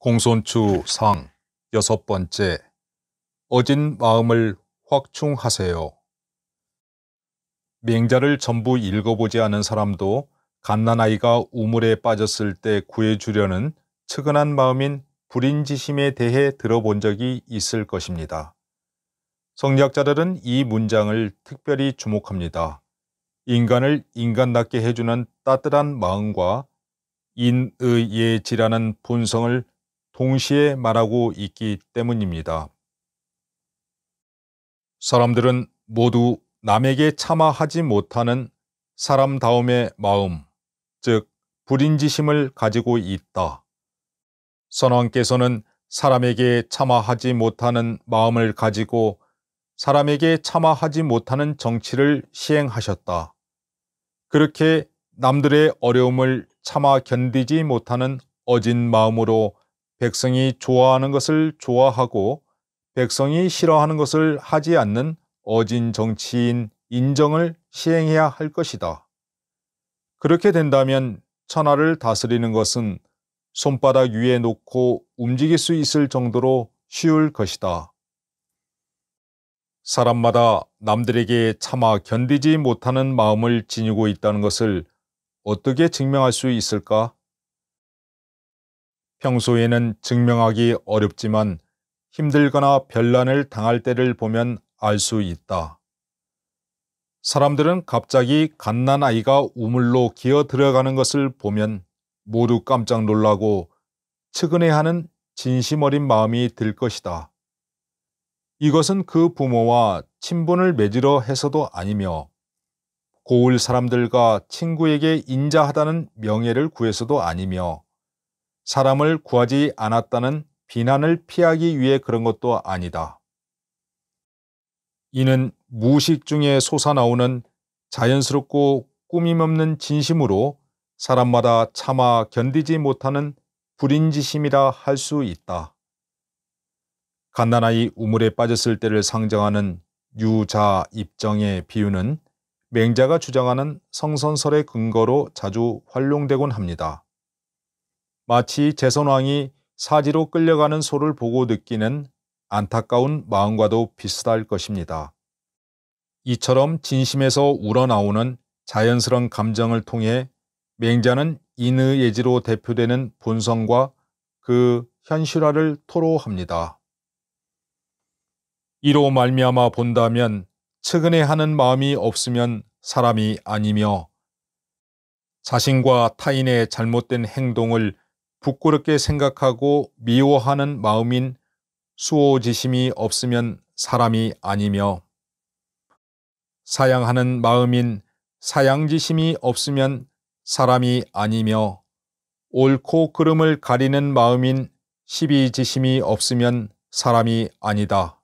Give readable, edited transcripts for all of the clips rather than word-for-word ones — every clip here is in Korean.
공손추 상 6번째. 어진 마음을 확충하세요. 맹자를 전부 읽어보지 않은 사람도 갓난아이가 우물에 빠졌을 때 구해주려는 측은한 마음인 불인지심에 대해 들어본 적이 있을 것입니다. 성리학자들은 이 문장을 특별히 주목합니다. 인간을 인간답게 해주는 따뜻한 마음과 인의예지라는 본성을 동시에 말하고 있기 때문입니다. 사람들은 모두 남에게 차마 하지 못하는 사람다움의 마음, 즉 불인지심을 가지고 있다. 선왕께서는 사람에게 차마 하지 못하는 마음을 가지고 사람에게 차마 하지 못하는 정치를 시행하셨다. 그렇게 남들의 어려움을 차마 견디지 못하는 어진 마음으로 백성이 좋아하는 것을 좋아하고 백성이 싫어하는 것을 하지 않는 어진 정치인 인정을 시행해야 할 것이다. 그렇게 된다면 천하를 다스리는 것은 손바닥 위에 놓고 움직일 수 있을 정도로 쉬울 것이다. 사람마다 남들에게 차마 견디지 못하는 마음을 지니고 있다는 것을 어떻게 증명할 수 있을까? 평소에는 증명하기 어렵지만 힘들거나 별난을 당할 때를 보면 알 수 있다. 사람들은 갑자기 갓난아이가 우물로 기어 들어가는 것을 보면 모두 깜짝 놀라고 측은해하는 진심 어린 마음이 들 것이다. 이것은 그 부모와 친분을 맺으려 해서도 아니며 고을 사람들과 친구에게 인자하다는 명예를 구해서도 아니며 사람을 구하지 않았다는 비난을 피하기 위해 그런 것도 아니다. 이는 무의식 중에 솟아나오는 자연스럽고 꾸밈없는 진심으로 사람마다 차마 견디지 못하는 불인지심이라 할 수 있다. 갓난아이 우물에 빠졌을 때를 상정하는 유자입정의 비유는 맹자가 주장하는 성선설의 근거로 자주 활용되곤 합니다. 마치 제선왕이 사지로 끌려가는 소를 보고 느끼는 안타까운 마음과도 비슷할 것입니다. 이처럼 진심에서 우러나오는 자연스러운 감정을 통해 맹자는 인의예지로 대표되는 본성과 그 현실화를 토로합니다. 이로 말미암아 본다면 측은해하는 마음이 없으면 사람이 아니며 자신과 타인의 잘못된 행동을 부끄럽게 생각하고 미워하는 마음인 수호지심이 없으면 사람이 아니며 사양하는 마음인 사양지심이 없으면 사람이 아니며 옳고 그름을 가리는 마음인 시비지심이 없으면 사람이 아니다.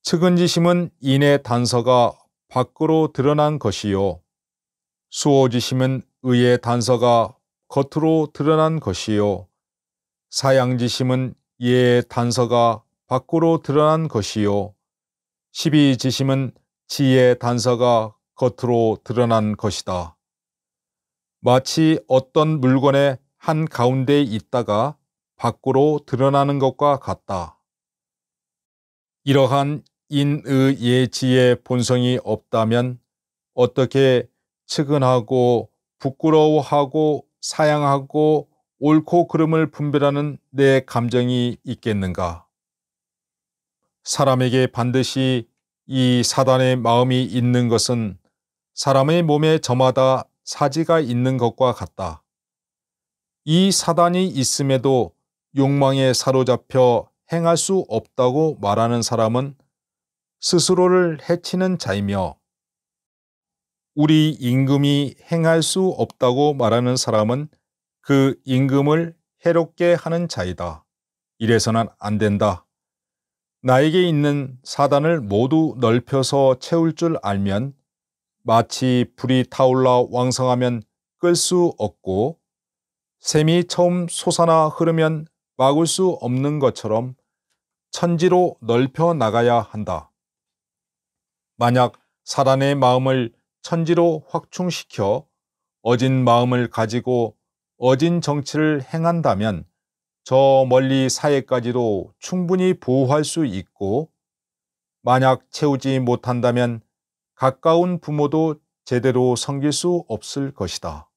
측은지심은 인의 단서가 밖으로 드러난 것이요 수호지심은 의의 단서가 겉으로 드러난 것이요 사양지심은 예의 단서가 밖으로 드러난 것이요 시비지심은 지혜의 단서가 겉으로 드러난 것이다. 마치 어떤 물건의 한 가운데에 있다가 밖으로 드러나는 것과 같다. 이러한 인의예지의 본성이 없다면 어떻게 측은하고 부끄러워하고 사양하고 옳고 그름을 분별하는 내 감정이 있겠는가? 사람에게 반드시 이 사단의 마음이 있는 것은 사람의 몸에 저마다 사지가 있는 것과 같다. 이 사단이 있음에도 욕망에 사로잡혀 행할 수 없다고 말하는 사람은 스스로를 해치는 자이며 우리 임금이 행할 수 없다고 말하는 사람은 그 임금을 해롭게 하는 자이다. 이래서는 안 된다. 나에게 있는 사단을 모두 넓혀서 채울 줄 알면 마치 불이 타올라 왕성하면 끌 수 없고 샘이 처음 솟아나 흐르면 막을 수 없는 것처럼 천지로 넓혀 나가야 한다. 만약 사단의 마음을 천지로 확충시켜 어진 마음을 가지고 어진 정치를 행한다면 저 멀리 사회까지도 충분히 보호할 수 있고, 만약 채우지 못한다면 가까운 부모도 제대로 섬길 수 없을 것이다.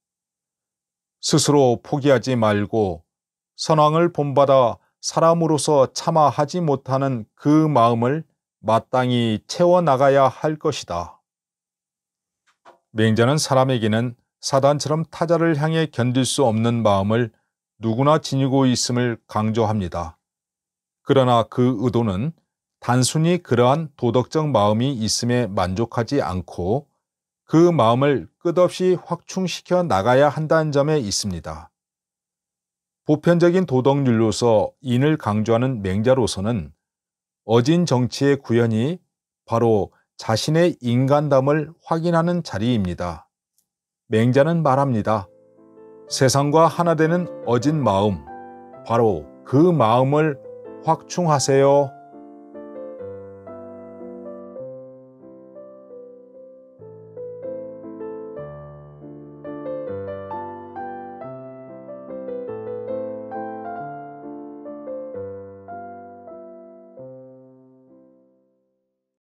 스스로 포기하지 말고 선왕을 본받아 사람으로서 차마 하지 못하는 그 마음을 마땅히 채워나가야 할 것이다. 맹자는 사람에게는 사단처럼 타자를 향해 견딜 수 없는 마음을 누구나 지니고 있음을 강조합니다. 그러나 그 의도는 단순히 그러한 도덕적 마음이 있음에 만족하지 않고 그 마음을 끝없이 확충시켜 나가야 한다는 점에 있습니다. 보편적인 도덕률로서 인을 강조하는 맹자로서는 어진 정치의 구현이 바로 자신의 인간담을 확인하는 자리입니다. 맹자는 말합니다. 세상과 하나 되는 어진 마음, 바로 그 마음을 확충하세요.